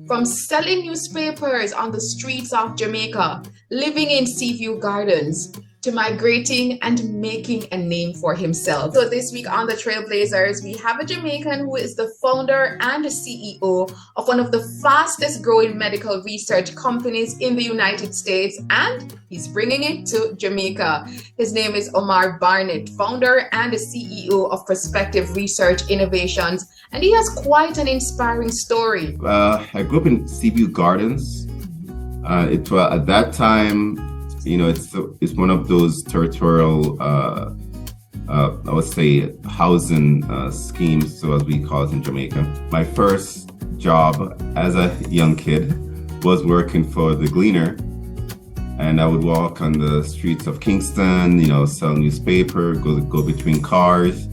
From selling newspapers on the streets of Jamaica, living in Seaview Gardens, to migrating and making a name for himself. So this week on the Trailblazers, we have a Jamaican who is the founder and the CEO of one of the fastest growing medical research companies in the United States, and he's bringing it to Jamaica. His name is Omar Barnett, founder and the CEO of Perspective Research Innovations, and he has quite an inspiring story. I grew up in Seaview Gardens. It was at that time, you know, it's one of those territorial, I would say, housing schemes, so as we call it in Jamaica. My first job as a young kid was working for the Gleaner, and I would walk on the streets of Kingston, you know, sell newspaper, go between cars.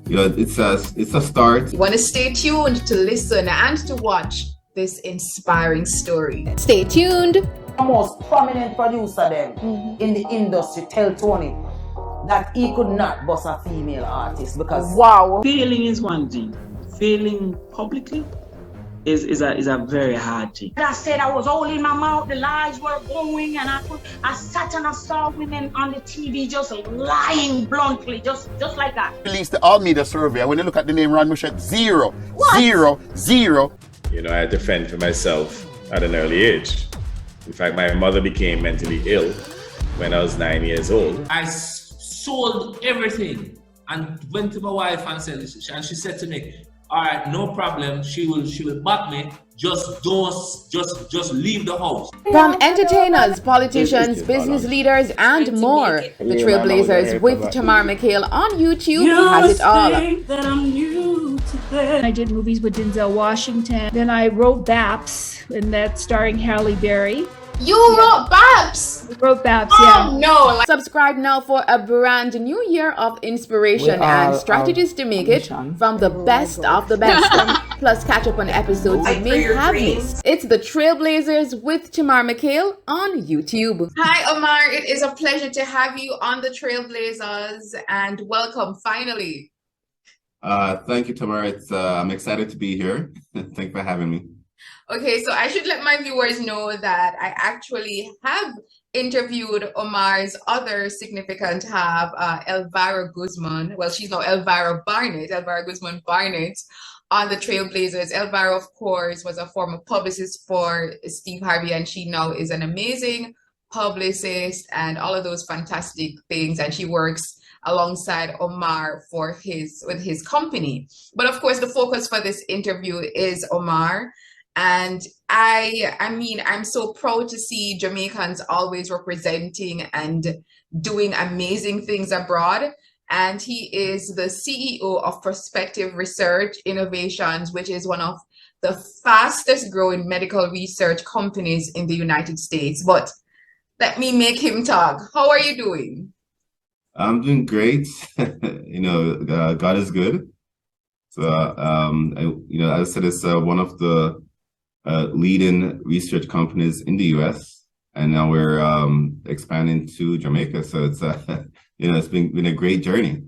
You know, it's a start. You want to stay tuned to listen and to watch this inspiring story. Stay tuned. The most prominent producer them in the industry tell Tony that he could not bust a female artist because Failing is one thing. Failing publicly is a very hard thing. I said I was holding my mouth, the lies were going, and I sat and I saw women on the TV just lying bluntly, just like that. Released the all media survey, and when you look at the name Ron Mushet, 0, 0, 0. You know, I had to fend for myself at an early age. In fact, my mother became mentally ill when I was 9 years old. I sold everything and went to my wife and said, and she said to me, "All right, no problem. She will back me. Just leave the house." From entertainers, politicians, business leaders, and more, the Trailblazers with Tamara McKayle on YouTube has it all. That I'm new to that. I did movies with Denzel Washington. Then I wrote Baps, and that's starring Halle Berry. You wrote Babs! I wrote Baps, Oh no! Subscribe now for a brand new year of inspiration and strategies to make it from the best of the best. Plus catch up on episodes you may have missed. It's the Trailblazers with Tamara McKayle on YouTube. Hi Omar, it is a pleasure to have you on the Trailblazers and welcome finally. Thank you, Tamara. I'm excited to be here. Thank you for having me. Okay, so I should let my viewers know that I actually have interviewed Omar's other significant half, Elvira Guzman. Well, she's now Elvira Guzman Barnett, on the Trailblazers. Elvira, of course, was a former publicist for Steve Harvey, and she now is an amazing publicist and all of those fantastic things. And she works alongside Omar with his company. But of course, the focus for this interview is Omar. And I mean, I'm so proud to see Jamaicans always representing and doing amazing things abroad. And he is the CEO of Perspective Research Innovations, which is one of the fastest growing medical research companies in the United States. But let me make him talk. How are you doing? I'm doing great. You know, God is good. So, as I said, it's one of the leading research companies in the U.S. and now we're expanding to Jamaica. So it's it's been a great journey.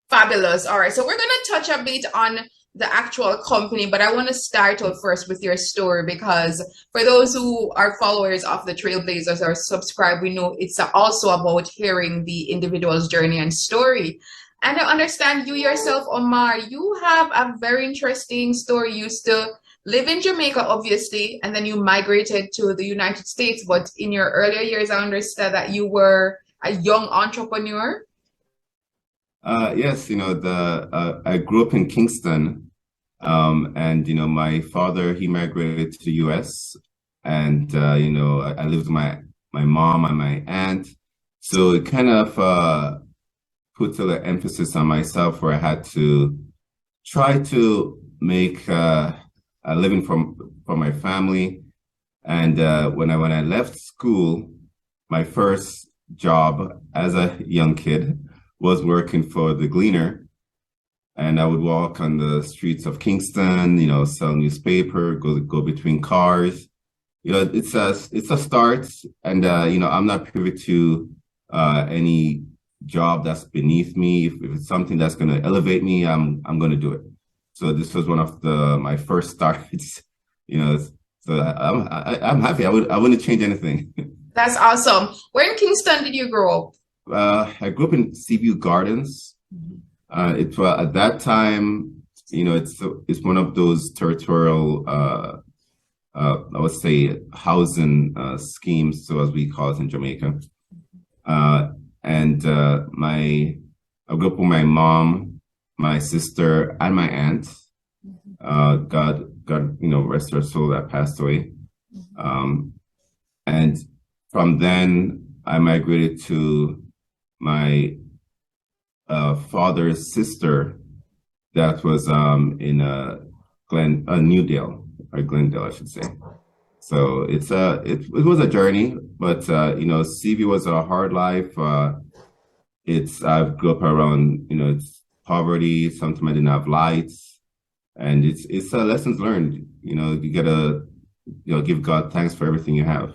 Fabulous. All right, so we're going to touch a bit on the actual company, but I want to start out first with your story, because for those who are followers of the Trailblazers or subscribe, we know it's also about hearing the individual's journey and story. And I understand you yourself, Omar, you have a very interesting story. You still live in Jamaica, obviously, and then you migrated to the United States. But in your earlier years, I understand that you were a young entrepreneur. Yes, I grew up in Kingston, and my father, he migrated to the U.S. and I lived with my mom and my aunt. So it kind of put the emphasis on myself, where I had to try to make a living for my family. And when I left school, my first job as a young kid was working for the Gleaner, and I would walk on the streets of Kingston, sell newspaper, go between cars. It's a start, and I'm not privy to any job that's beneath me. If it's something that's going to elevate me, I'm going to do it. So this was one of my first starts. It's So I'm happy. I wouldn't change anything. That's awesome. Where in Kingston did you grow up? I grew up in Seaview Gardens. It was at that time, it's one of those territorial, I would say, housing schemes, so as we call it in Jamaica. And I grew up with my mom, my sister, and my aunt. God, rest her soul, that passed away. And from then, I migrated to my father's sister that was in Glendale, I should say. So it was a journey, but CV was a hard life. I grew up around it's poverty. Sometimes I didn't have lights, and it's lessons learned. You gotta give God thanks for everything you have.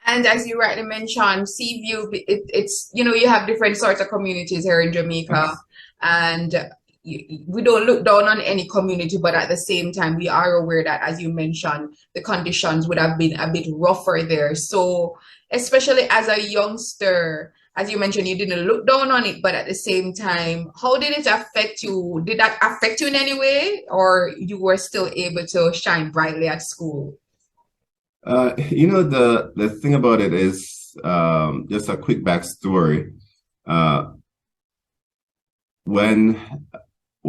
And as you rightly mentioned, Seaview, it's you have different sorts of communities here in Jamaica, and we don't look down on any community, but at the same time, we are aware that, as you mentioned, the conditions would have been a bit rougher there. So, especially as a youngster, as you mentioned, you didn't look down on it, but at the same time, how did it affect you? Did that affect you in any way, or you were still able to shine brightly at school? The thing about it is, just a quick backstory.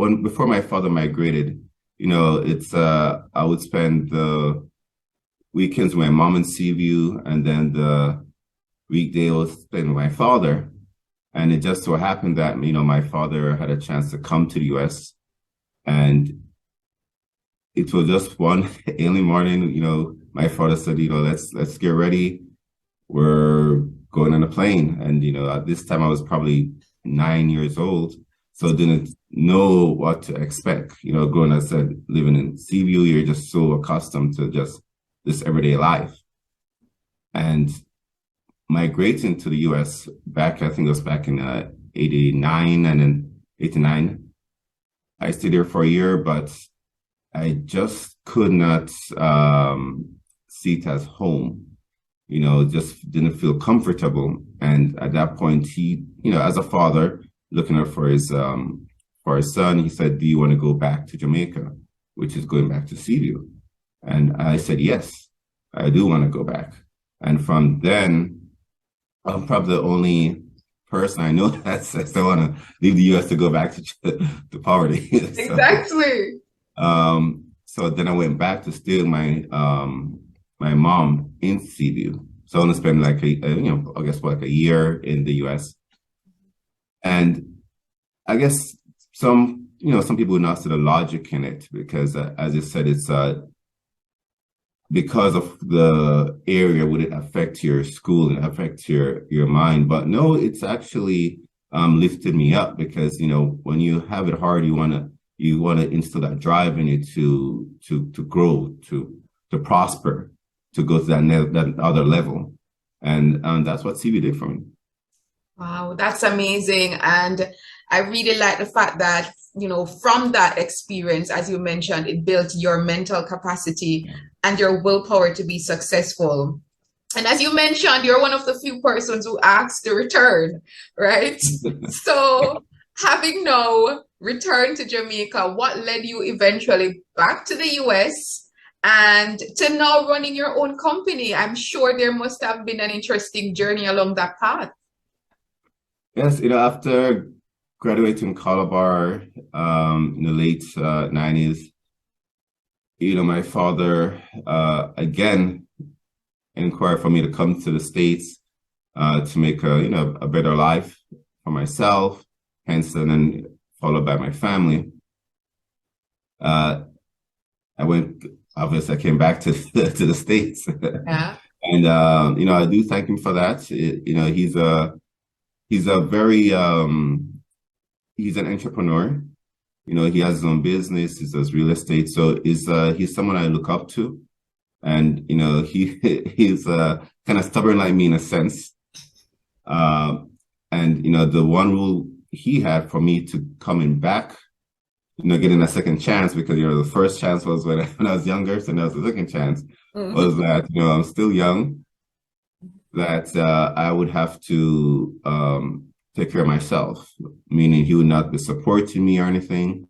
Before my father migrated, I would spend the weekends with my mom in Seaview, and then the weekday I would spend with my father. And it just so happened that, my father had a chance to come to the US, and it was just one early morning, my father said, let's get ready. We're going on a plane. And, at this time I was probably 9 years old. So didn't know what to expect. Growing up, living in Seaview, you're just so accustomed to just this everyday life. And migrating to the US I think it was back in 89 and then 89. I stayed there for a year, but I just could not see it as home. Just didn't feel comfortable. And at that point, he, as a father, looking out for his son, he said, "Do you want to go back to Jamaica?" Which is going back to Seaview. And I said, "Yes, I do want to go back." And from then, I'm probably the only person I know that says I want to leave the US to go back to poverty. Exactly. So then I went back to stay with my mom in Seaview. So I want to spend a year in the US. And I guess some people would not see the logic in it, because as you said, it's because of the area, would it affect your school and affect your mind? But no, it's actually lifted me up, because when you have it hard, you want to instill that drive in you to grow, to prosper, to go to that other level. And that's what CV did for me. Wow, that's amazing. And I really like the fact that, from that experience, as you mentioned, it built your mental capacity and your willpower to be successful. And as you mentioned, you're one of the few persons who asked to return, right? So having now returned to Jamaica, what led you eventually back to the US and to now running your own company? I'm sure there must have been an interesting journey along that path. Yes, after graduating Calabar in the late 90s, my father again inquired for me to come to the States to make a better life for myself, hence, and then followed by my family. I came back to the States. Yeah. And I do thank him for that. He's a very he's an entrepreneur. He has his own business. He does real estate. So he's someone I look up to, and he's kind of stubborn like me in a sense. And the one rule he had for me to coming back getting a second chance, because, the first chance was when I was younger. So now the second chance was that, I'm still young, that I would have to take care of myself, meaning he would not be supporting me or anything.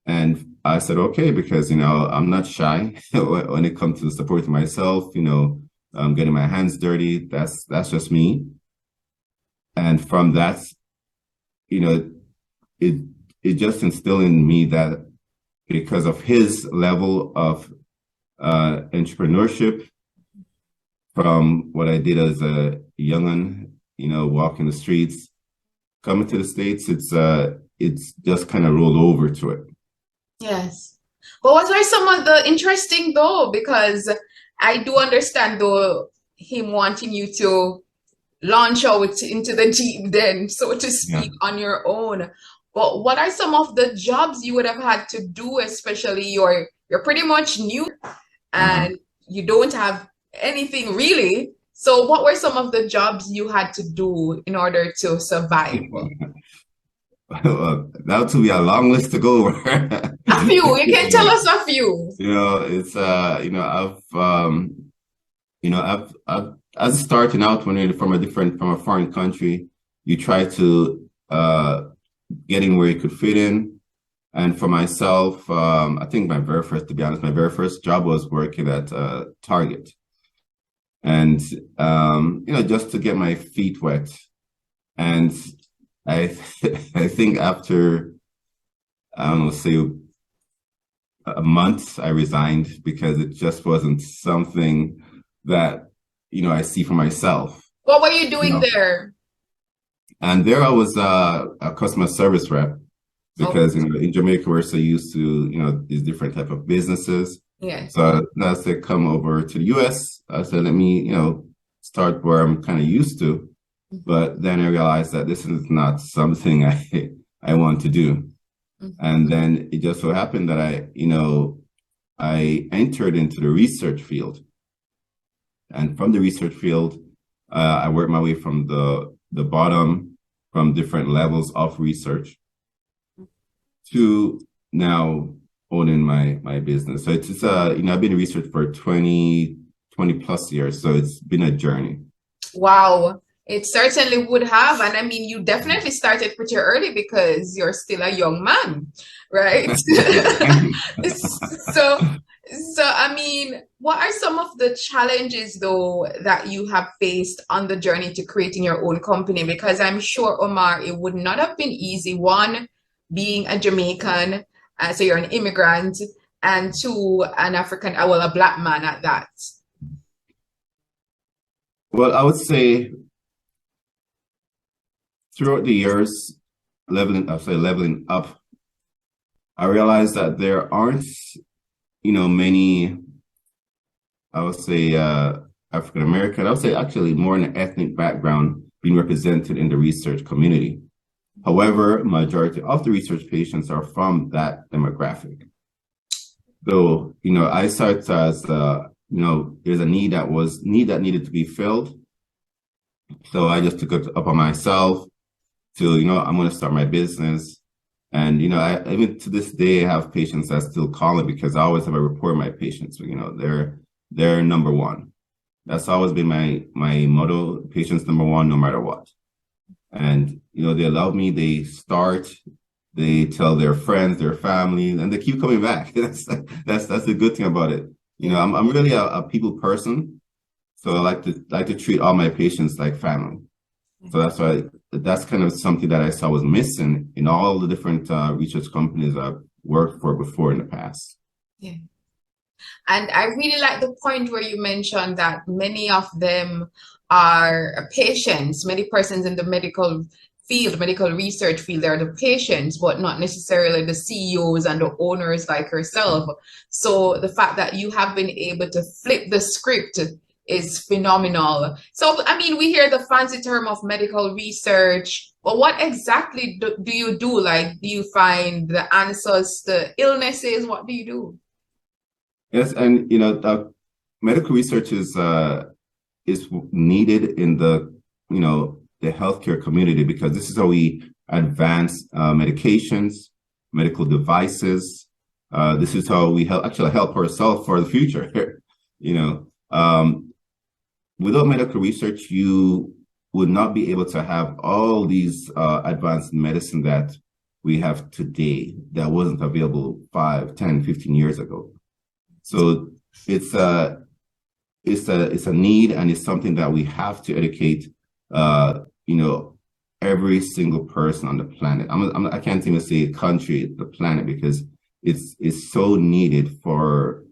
And I said, okay, because, I'm not shy when it comes to supporting myself, getting my hands dirty. That's just me. And from that, it just instilled in me that because of his level of entrepreneurship, from what I did as a young'un, walking the streets, coming to the States, it's just kind of rolled over to it. Yes. But what are some of the interesting though? Because I do understand though him wanting you to launch out into the deep then, so to speak, on your own. But what are some of the jobs you would have had to do, especially you're pretty much new and you don't have anything really. So what were some of the jobs you had to do in order to survive? Well, that would be a long list to go over. A few, you can tell us a few. It's I've as starting out when you're from a foreign country, you try to get in where you could fit in. And for myself, I think my very first job was working at Target. And just to get my feet wet. And I think after, say a month, I resigned because it just wasn't something that, I see for myself. What were you doing there? And there I was a customer service rep because, in Jamaica, we're so used to, these different type of businesses. Yeah. So as I come over to the US, I said, let me, start where I'm kind of used to. But then I realized that this is not something I want to do. And then it just so happened that I entered into the research field. And from the research field, I worked my way from the bottom, from different levels of research to now owning my business. So it's I've been in research for 20 plus years. So it's been a journey. Wow. It certainly would have. And I mean, you definitely started pretty early because you're still a young man, right? So, I mean, what are some of the challenges, though, that you have faced on the journey to creating your own company? Because I'm sure, Omar, it would not have been easy. One, being a Jamaican, so you're an immigrant, and two, an African, a Black man at that. Well, I would say throughout the years, leveling up, I realized that there aren't, many, I would say, African American, I would say actually more in an ethnic background being represented in the research community. However, majority of the research patients are from that demographic. So, I saw it as, there's a need that needed to be filled. So I just took it upon myself to, I'm going to start my business. And, I even to this day, I have patients that still call me because I always have a rapport with my patients. They're number one. That's always been my motto, patients number one, no matter what. And, they love me. They tell their friends, their family, and they keep coming back. That's the good thing about it. I'm really a people person. So I like to treat all my patients like family. So that's kind of something that I saw was missing in all the different research companies I've worked for before in the past. Yeah. And I really like the point where you mentioned that many of them are patients, many persons in the medical field, medical research field, they're the patients, but not necessarily the CEOs and the owners like yourself. So the fact that you have been able to flip the script is phenomenal. So, I mean, we hear the fancy term of medical research, but what exactly do you do? Like, do you find the answers to illnesses? What do you do? Yes, and medical research is needed in the the healthcare community because this is how we advanced medications, medical devices. This is how we help ourselves for the future. Without medical research, you would not be able to have all these advanced medicine that we have today that wasn't available 5, 10, 15 years ago. So it's a need, and it's something that we have to educate, every single person on the planet. I can't even say country, the planet, because it's so needed for,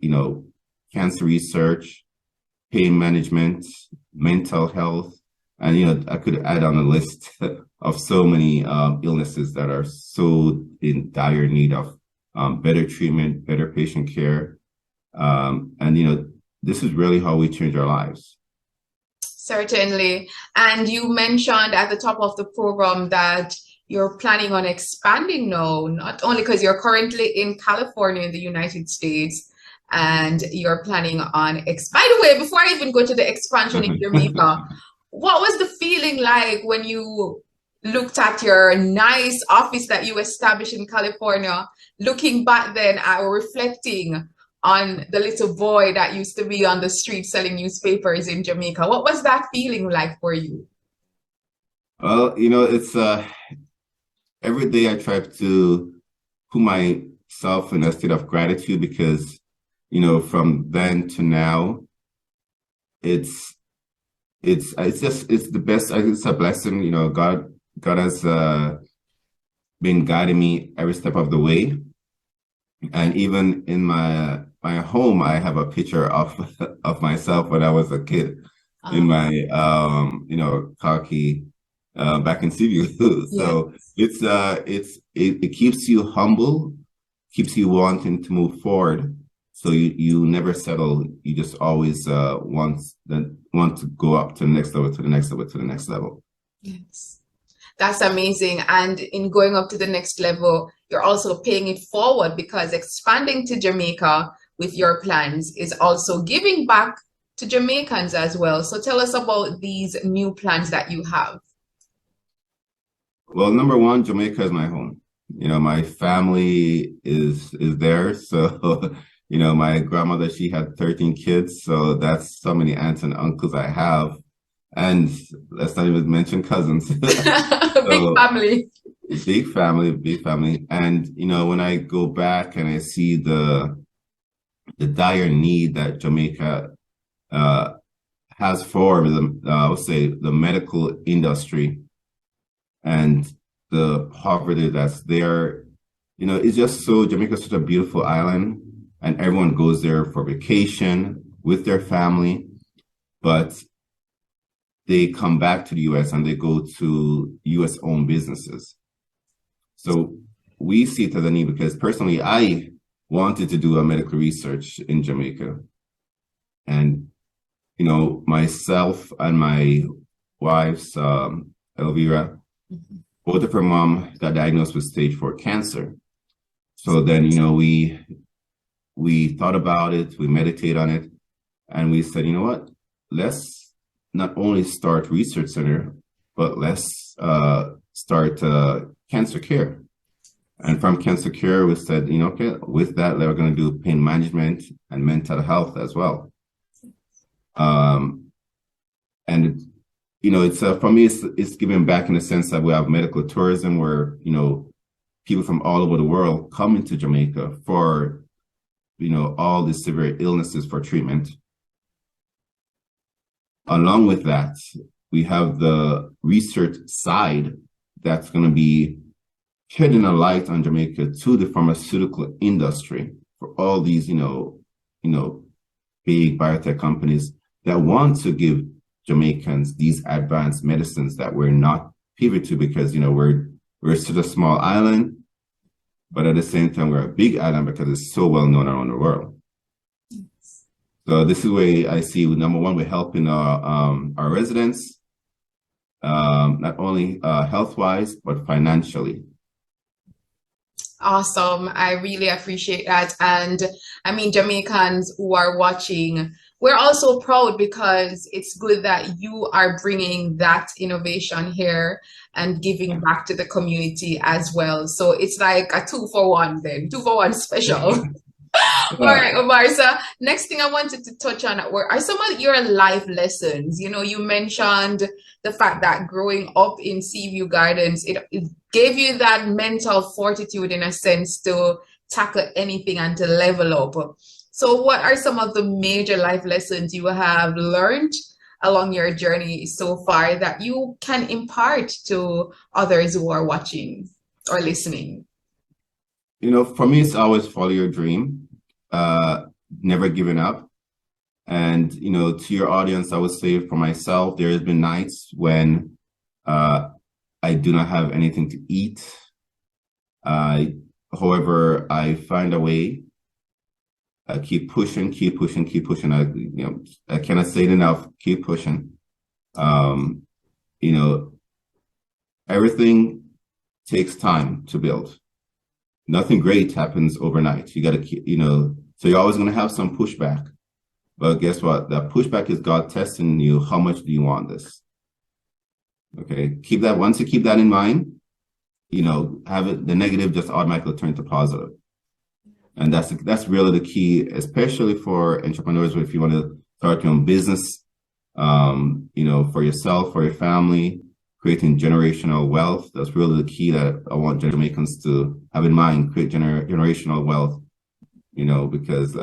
cancer research, pain management, mental health. And, I could add on a list of so many illnesses that are so in dire need of better treatment, better patient care. This is really how we change our lives. Certainly. And you mentioned at the top of the program that you're planning on expanding now, not only because you're currently in California in the United States, and you're planning on, by the way, before I even go to the expansion in Jamaica, what was the feeling like when you looked at your nice office that you established in California, looking back then or reflecting on the little boy that used to be on the street selling newspapers in Jamaica? What was that feeling like for you? Well, it's every day I try to put myself in a state of gratitude because, from then to now, it's the best. It's a blessing. God has been guiding me every step of the way. And even in my home, I have a picture of myself when I was a kid in my khaki back in Cebu. So it keeps you humble, keeps you wanting to move forward. So you never settle. You just always want to go up to the next level, to the next level, to the next level. Yes, that's amazing. And in going up to the next level, you're also paying it forward, because expanding to Jamaica with your plans is also giving back to Jamaicans as well. So tell us about these new plans that you have. Well, number one, Jamaica is my home. My family is there. So, my grandmother, she had 13 kids. So that's so many aunts and uncles I have. And let's not even mention cousins. Big family. Big family. And, when I go back and I see the dire need that Jamaica has for I would say the medical industry and the poverty that's there, it's just Jamaica's such a beautiful island, and everyone goes there for vacation with their family, but they come back to the U.S. and they go to U.S.-owned businesses. So we see it as a need, because personally, I wanted to do a medical research in Jamaica. And, myself and my wife's Elvira, both of her mom got diagnosed with stage 4 cancer. So then, we thought about it, we meditated on it, and we said, what, let's not only start research center, but let's start cancer care. And from cancer care, we said, okay, with that, we're going to do pain management and mental health as well. And it's for me, it's giving back in the sense that we have medical tourism where, people from all over the world come into Jamaica for, all the severe illnesses for treatment. Along with that, we have the research side that's going to be shedding a light on Jamaica to the pharmaceutical industry for all these, big biotech companies that want to give Jamaicans these advanced medicines that we're not privy to, because, we're such a small island, but at the same time, we're a big island because it's so well known around the world. So this is where I see, number one, we're helping our residents, not only health-wise, but financially. Awesome. I really appreciate that. And I mean, Jamaicans who are watching, we're also proud because it's good that you are bringing that innovation here and giving back to the community as well. So it's like a 2-for-1 then, 2-for-1 special. All right, Omar. So next thing I wanted to touch on are some of your life lessons. You know, you mentioned the fact that growing up in Seaview Gardens, it gave you that mental fortitude in a sense to tackle anything and to level up. So what are some of the major life lessons you have learned along your journey so far that you can impart to others who are watching or listening? You know, for me, it's always follow your dream, never giving up. And, you know, to your audience, I would say for myself, there has been nights when I do not have anything to eat. However, I find a way. I keep pushing. I cannot say it enough. Keep pushing. You know, everything takes time to build. Nothing great happens overnight. You got to keep, you know, so you're always going to have some pushback. But guess what? That pushback is God testing you. How much do you want this? Okay. Keep that. Once you keep that in mind, you know, have it, the negative just automatically turn to positive. And that's really the key, especially for entrepreneurs, if you want to start your own business, you know, for yourself, for your family, creating generational wealth. That's really the key that I want Jamaicans to have in mind, create generational wealth, you know, because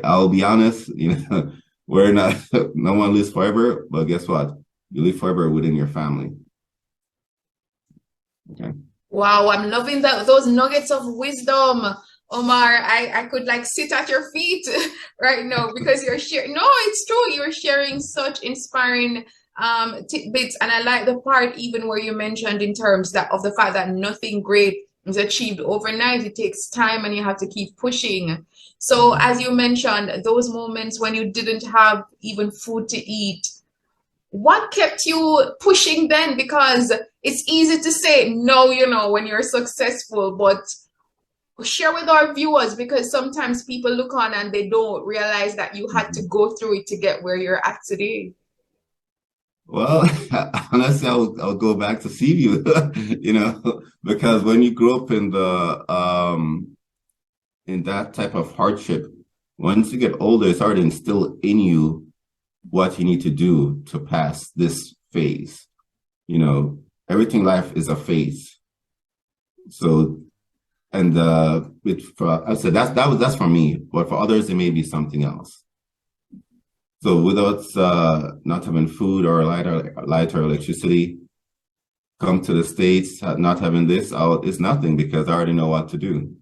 I'll be honest, you know, we're not, no one lives forever, but guess what? You live forever within your family. Okay. Wow, I'm loving those nuggets of wisdom. Omar, I could like sit at your feet right now because you're sharing. No, it's true. You're sharing such inspiring tidbits. And I like the part even where you mentioned in terms of the fact that nothing great is achieved overnight. It takes time and you have to keep pushing. So as you mentioned, those moments when you didn't have even food to eat, what kept you pushing then? Because it's easy to say no, you know, when you're successful, but share with our viewers, because sometimes people look on and they don't realize that you had to go through it to get where you're at today. Well, honestly, I'll go back to Seaview, you know, because when you grow up in that type of hardship, once you get older, it's already instilled in you what you need to do to pass this phase. You know, everything in life is a phase. So, and I said that's for me, but for others it may be something else. So without not having food or light or electricity, come to the States not having this, it's nothing because I already know what to do.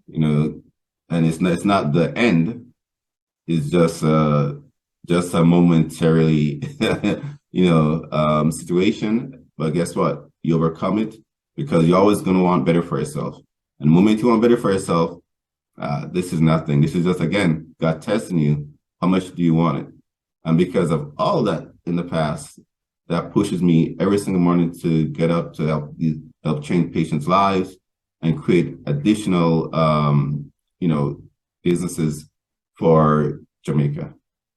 You know, and it's not the end. It's just a momentarily, you know, situation. But guess what? You overcome it because you're always going to want better for yourself. And the moment you want better for yourself, this is nothing. This is just, again, God testing you. How much do you want it? And because of all that in the past, that pushes me every single morning to get up to help change patients' lives and create additional, you know, businesses for Jamaica.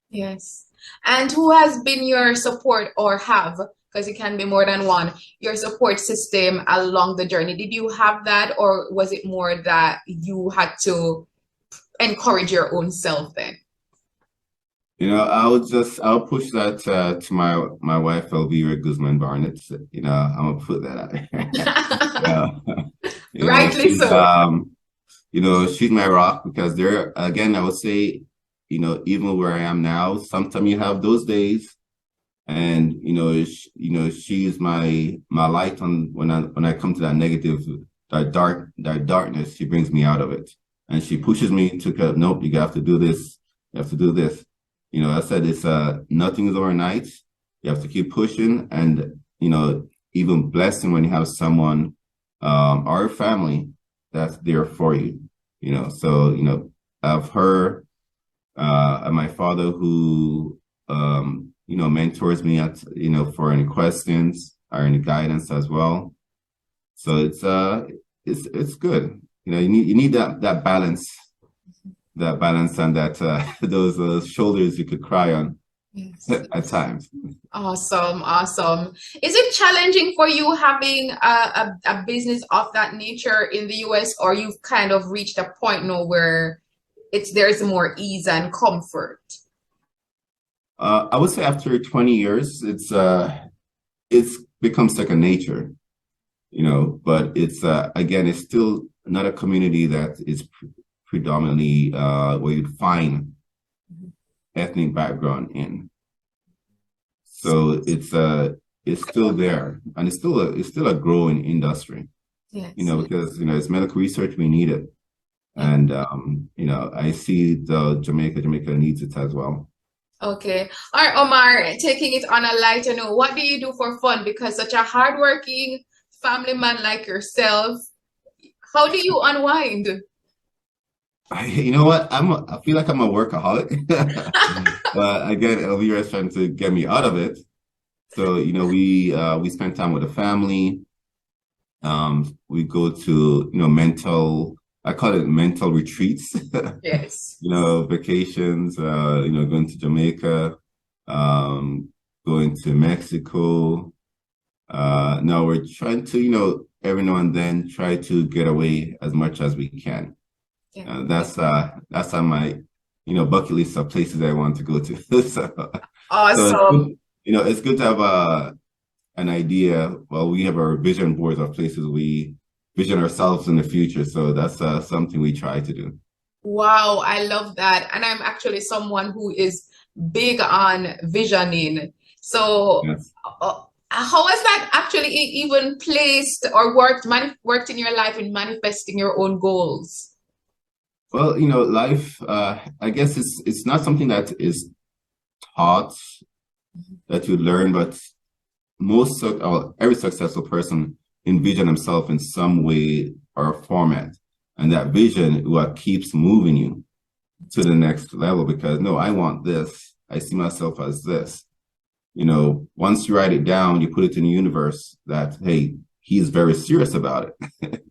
Yes. And who has been your support, or have, because it can be more than one, your support system along the journey? Did you have that, or was it more that you had to encourage your own self then? You know, I'll push that to my wife, Elvira Guzman Barnett. You know, I'm gonna put that out there. Rightly so. You know, she's my rock because again, I would say, you know, even where I am now, sometimes you have those days, and you know, she's my light on when I come to that negative, that darkness. She brings me out of it, and she pushes me to go, nope, you have to do this, you have to do this. You know, I said it's nothing is overnight. You have to keep pushing, and you know, even blessing when you have someone or a family that's there for you. You know, so you know, of her and my father who you know, mentors me at, you know, for any questions or any guidance as well. So it's good. You know, you need that balance that balance and that those shoulders you could cry on at times. Awesome, awesome. Is it challenging for you having a business of that nature in the US, or you've kind of reached a point now where there's more ease and comfort? I would say after 20 years, it's become second nature, but it's again, it's still not a community that is predominantly where you'd find ethnic background in. So it's still there, and it's still a growing industry. Yes. Because it's medical research, we need it, and I see Jamaica needs it as well. Okay. All right, Omar, taking it on a lighter note, what do you do for fun? Because such a hardworking family man like yourself, how do you unwind? You know what? I feel like I'm a workaholic. But again, Elvira is trying to get me out of it. So, we spend time with the family. We go to, I call it mental retreats. Yes. Vacations, going to Jamaica, going to Mexico. Now we're trying to, every now and then try to get away as much as we can. Yeah. That's on my, bucket list of places I want to go to. Awesome. So it's good to have an idea. Well, we have our vision boards of places we vision ourselves in the future. So that's something we try to do. Wow, I love that. And I'm actually someone who is big on visioning. So yes. How has that actually even placed or worked in your life in manifesting your own goals? Well, life, I guess it's not something that is taught that you learn, but every successful person envision himself in some way or format. And that vision what keeps moving you to the next level, because no, I want this. I see myself as this. Once you write it down, you put it in the universe that, hey, he's very serious about it.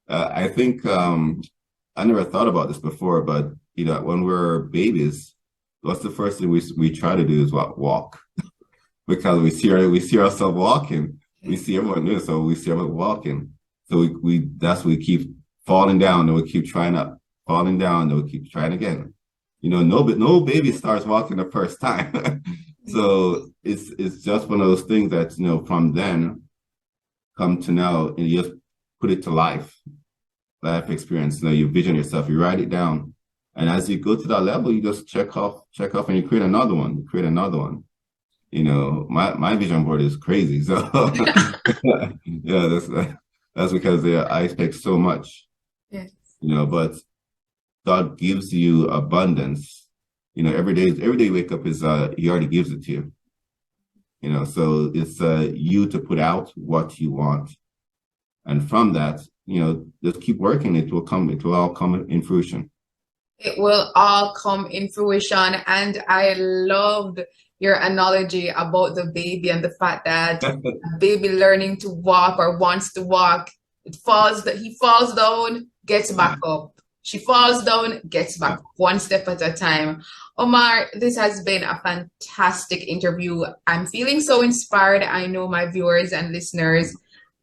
I think I never thought about this before, but when we're babies, what's the first thing we try to do is walk, because we see ourselves walking. We see everyone doing it, so we see everyone walking. So we keep falling down, and we keep trying up, falling down, and we keep trying again. No baby starts walking the first time. So it's just one of those things that from then come to now, and you just put it to life experience. You vision yourself, you write it down, and as you go to that level, you just check off, and you create another one. My vision board is crazy. So yeah, that's because I expect so much. Yes. But God gives you abundance. Every day you wake up is He already gives it to you. So it's you to put out what you want, and from that, just keep working. It will all come in fruition. It will all come in fruition. And I loved your analogy about the baby and the fact that a baby learning to walk or wants to walk, he falls down, gets back up. She falls down, gets back up, one step at a time. Omar, this has been a fantastic interview. I'm feeling so inspired. I know my viewers and listeners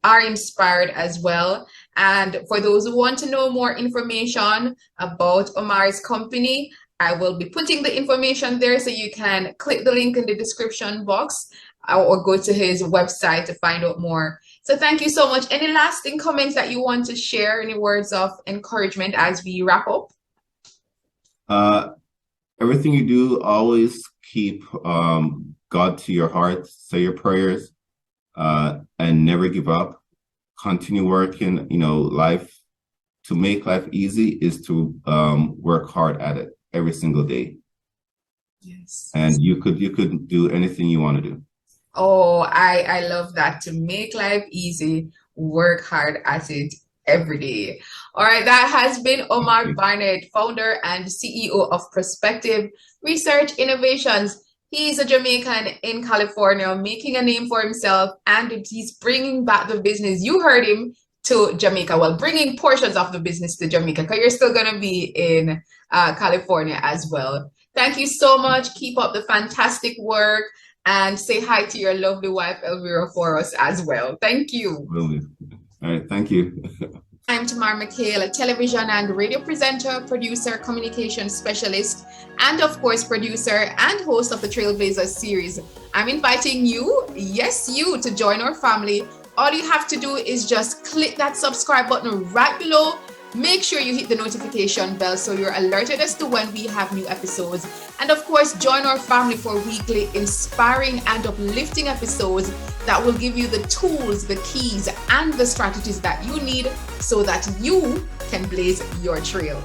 are inspired as well. And for those who want to know more information about Omar's company, I will be putting the information there, so you can click the link in the description box or go to his website to find out more. So thank you so much. Any lasting comments that you want to share? Any words of encouragement as we wrap up? Everything you do, always keep God to your heart, say your prayers, and never give up. Continue working. Life, to make life easy is to work hard at it every single day. Yes. And you could do anything you want to do. Oh, I love that. To make life easy, work hard at it every day. All right, that has been Omar Barnett, founder and CEO of Prospective Research Innovations. He's a Jamaican in California, making a name for himself, and he's bringing back the business. You heard him. to Jamaica. Well, bringing portions of the business to Jamaica, because you're still going to be in California as well. Thank you so much. Keep up the fantastic work, and say hi to your lovely wife, Elvira, for us as well. Thank you. Will do. All right. Thank you. I'm Tamara McKayle, a television and radio presenter, producer, communication specialist, and of course, producer and host of the Trailblazers series. I'm inviting you, yes, you, to join our family. All you have to do is just click that subscribe button right below. Make sure you hit the notification bell so you're alerted as to when we have new episodes. And of course, join our family for weekly inspiring and uplifting episodes that will give you the tools, the keys, and the strategies that you need so that you can blaze your trail.